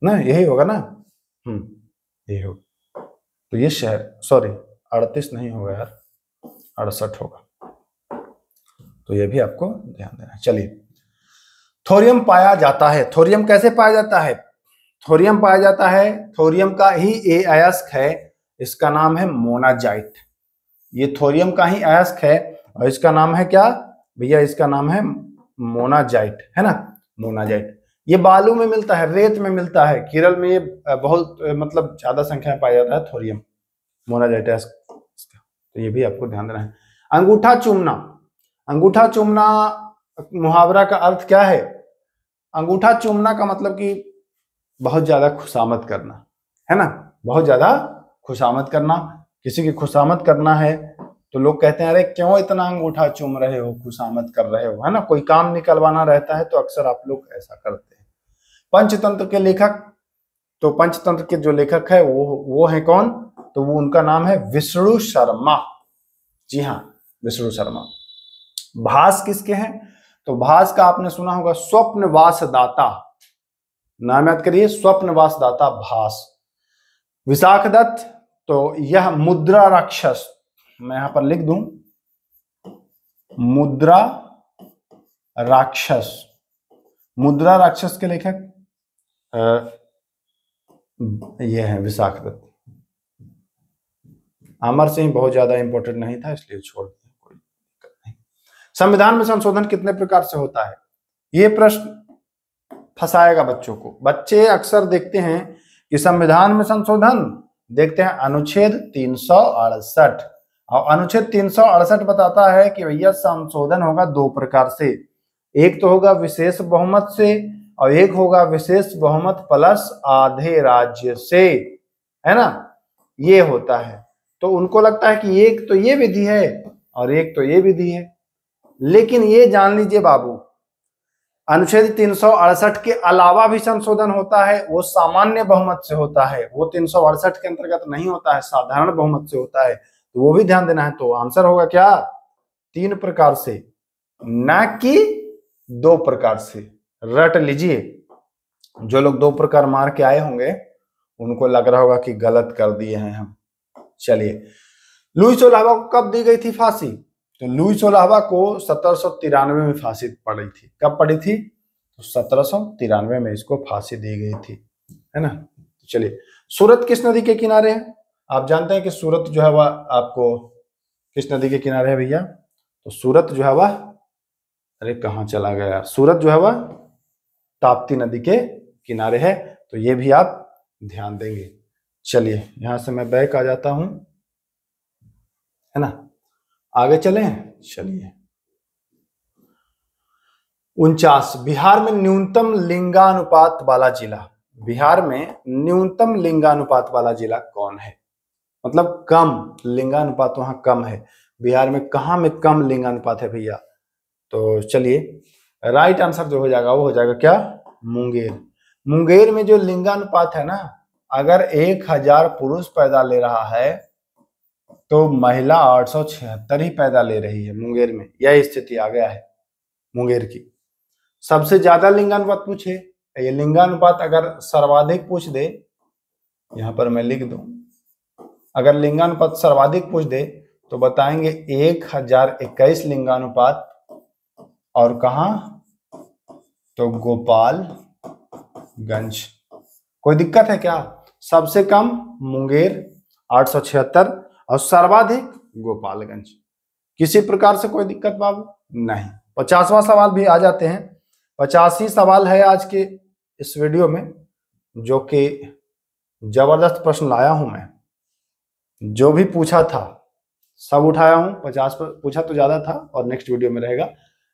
ना, यही होगा ना? यही होगा। तो ये शहर, सॉरी 38 नहीं होगा यार, 68 होगा, तो ये भी आपको ध्यान देना है। चलिए, थोरियम पाया जाता है। थोरियम कैसे पाया जाता है? थोरियम पाया जाता है, थोरियम का ही ए अयस्क है, इसका नाम है मोनाजाइट। ये थोरियम का ही अयस्क है और इसका नाम है क्या भैया? इसका नाम है मोनाजाइट, है ना? मोनाजाइट। ये बालू में मिलता है, रेत में मिलता है, केरल में ये बहुत मतलब ज्यादा संख्या में पाया जाता है थोरियम, मोनाजाइट अयस्क। तो ये भी आपको ध्यान देना है। अंगूठा चूमना, अंगूठा चूमना मुहावरा का अर्थ क्या है? अंगूठा चूमना का मतलब कि बहुत ज्यादा खुशामद करना, है ना? बहुत ज्यादा खुशामद करना, किसी की खुशामद करना है तो लोग कहते हैं अरे क्यों इतना अंगूठा चूम रहे हो, खुशामद कर रहे हो, है ना? कोई काम निकलवाना रहता है तो अक्सर आप लोग ऐसा करते हैं। पंचतंत्र के लेखक, तो पंचतंत्र के जो लेखक है वो है कौन? तो वो उनका नाम है विष्णु शर्मा। जी हाँ, विष्णु शर्मा। भास किसके हैं? तो भास का आपने सुना होगा स्वप्नवास दाता, नाम याद करिए, स्वप्नवास दाता भास। विशाख दत्त, तो यह मुद्रा राक्षस, मैं यहां पर लिख दूं मुद्रा राक्षस, मुद्रा राक्षस के लेखक ये है विशाखदत्त। अमर सिंह बहुत ज्यादा इंपॉर्टेंट नहीं था इसलिए छोड़ दिया, कोई दिक्कत नहीं। संविधान में संशोधन कितने प्रकार से होता है? ये प्रश्न फंसाएगा बच्चों को। बच्चे अक्सर देखते हैं कि संविधान में संशोधन, देखते हैं अनुच्छेद 368 और अनुच्छेद 368 बताता है कि भैया संशोधन होगा दो प्रकार से, एक तो होगा विशेष बहुमत से और एक होगा विशेष बहुमत प्लस आधे राज्य से, है ना, ये होता है। तो उनको लगता है कि एक तो ये विधि है और एक तो ये विधि है, लेकिन ये जान लीजिए बाबू, अनुच्छेद 368 के अलावा भी संशोधन होता है, वो सामान्य बहुमत से होता है, वो 368 के अंतर्गत नहीं होता है, साधारण बहुमत से होता है, तो वो भी ध्यान देना है। तो आंसर होगा क्या? 3 प्रकार से, न कि 2 प्रकार से। रट लीजिए, जो लोग 2 प्रकार मार के आए होंगे उनको लग रहा होगा कि गलत कर दिए हैं हम। चलिए, लुई सोलहवा को कब दी गई थी फांसी? तो लुई सोलहवा को 1793 में फांसी पड़ी थी। कब पड़ी थी? तो 1793 में इसको फांसी दी गई थी, है ना। चलिए, सूरत किस नदी के किनारे है? आप जानते हैं कि सूरत जो है वह आपको किस नदी के किनारे है भैया? तो सूरत जो है वह, अरे कहाँ चला गया, सूरत जो है वह ताप्ती नदी के किनारे है, तो ये भी आप ध्यान देंगे। चलिए, यहां से मैं बैक आ जाता हूं, है ना, आगे चलें। चलिए, 49, बिहार में न्यूनतम लिंगानुपात वाला जिला, बिहार में न्यूनतम लिंगानुपात वाला जिला कौन है? मतलब कम लिंगानुपात वहां कम है, बिहार में कहां में कम लिंगानुपात है भैया? तो चलिए, राइट आंसर जो हो जाएगा वो हो जाएगा क्या? मुंगेर। मुंगेर में जो लिंगानुपात है ना, अगर 1000 पुरुष पैदा ले रहा है तो महिला 876 ही पैदा ले रही है मुंगेर में। यह स्थिति आ गया है मुंगेर की। सबसे ज्यादा लिंगानुपात पूछे, ये लिंगानुपात अगर सर्वाधिक पूछ दे, यहां पर मैं लिख दूं, अगर लिंगानुपात सर्वाधिक पूछ दे तो बताएंगे 1021 लिंगानुपात, और कहां? तो गोपालगंज। कोई दिक्कत है क्या? सबसे कम मुंगेर 876 और सर्वाधिक गोपालगंज। किसी प्रकार से कोई दिक्कत बाबू नहीं। 50वां सवाल भी आ जाते हैं। 85 सवाल है आज के इस वीडियो में, जो कि जबरदस्त प्रश्न लाया हूं मैं, जो भी पूछा था सब उठाया हूं। 50 पूछा तो ज्यादा था और नेक्स्ट वीडियो में रहेगा,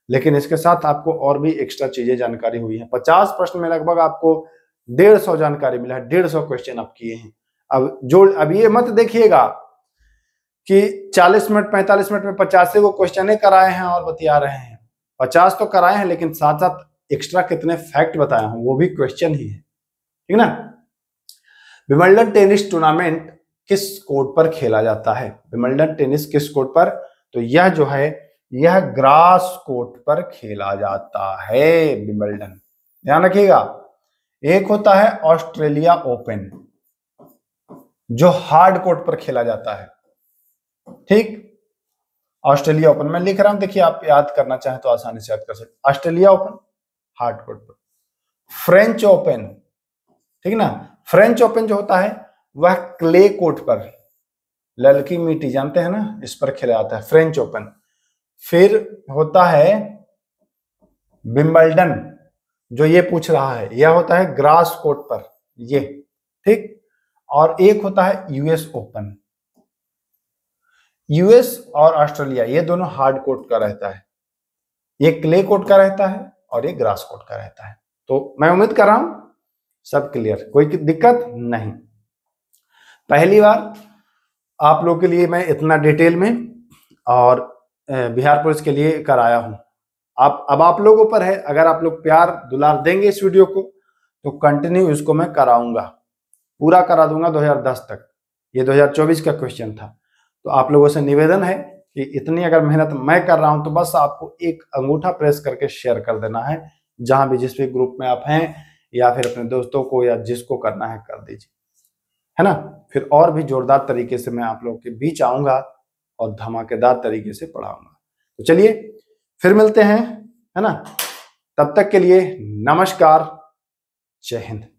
लेकिन इसके साथ आपको और भी एक्स्ट्रा चीजें जानकारी हुई है। 50 प्रश्न में लगभग आपको 150 जानकारी मिला है, 150 क्वेश्चन आप किए हैं। अब ये मत देखिएगा कि 40 मिनट 45 मिनट में 85 को क्वेश्चन कराए हैं और बतिया रहे हैं। 50 तो कराए हैं, लेकिन साथ साथ एक्स्ट्रा कितने फैक्ट बताया हूं वो भी क्वेश्चन ही है, ठीक ना। विंबलडन टेनिस टूर्नामेंट किस कोर्ट पर खेला जाता है? विंबलडन टेनिस किस कोर्ट पर? तो यह जो है यह ग्रास कोर्ट पर खेला जाता है विंबलडन, ध्यान रखिएगा। एक होता है ऑस्ट्रेलिया ओपन, जो हार्ड कोर्ट पर खेला जाता है, ठीक। ऑस्ट्रेलिया ओपन मैं लिख रहा हूं, देखिए आप याद करना चाहें तो आसानी से याद कर सकते। ऑस्ट्रेलिया ओपन हार्ड कोर्ट पर। फ्रेंच ओपन, ठीक ना, फ्रेंच ओपन जो होता है वह क्ले कोर्ट पर, ललकी मिट्टी जानते हैं ना, इस पर खेला जाता है फ्रेंच ओपन। फिर होता है विंबलडन, जो ये पूछ रहा है, यह होता है ग्रास कोर्ट पर, ये, ठीक। और एक होता है यूएस ओपन। यूएस और ऑस्ट्रेलिया ये दोनों हार्ड कोर्ट का रहता है, ये क्ले कोर्ट का रहता है और ये ग्रास कोर्ट का रहता है। तो मैं उम्मीद कर रहा हूं सब क्लियर, कोई दिक्कत नहीं। पहली बार आप लोग के लिए मैं इतना डिटेल में और बिहार पुलिस के लिए कराया हूं। अब आप लोगों पर है, अगर आप लोग प्यार दुलार देंगे इस वीडियो को तो कंटिन्यू इसको मैं कराऊंगा, पूरा करा दूंगा 2010 तक। ये 2024 का क्वेश्चन था, तो आप लोगों से निवेदन है कि इतनी अगर मेहनत मैं कर रहा हूं तो बस आपको एक अंगूठा प्रेस करके शेयर कर देना है, जहां भी जिस भी ग्रुप में आप हैं, या फिर अपने दोस्तों को या जिसको करना है कर दीजिए, है ना। फिर और भी जोरदार तरीके से मैं आप लोगों के बीच आऊंगा और धमाकेदार तरीके से पढ़ाऊंगा। तो चलिए फिर मिलते हैं, है ना। तब तक के लिए नमस्कार, जय हिंद।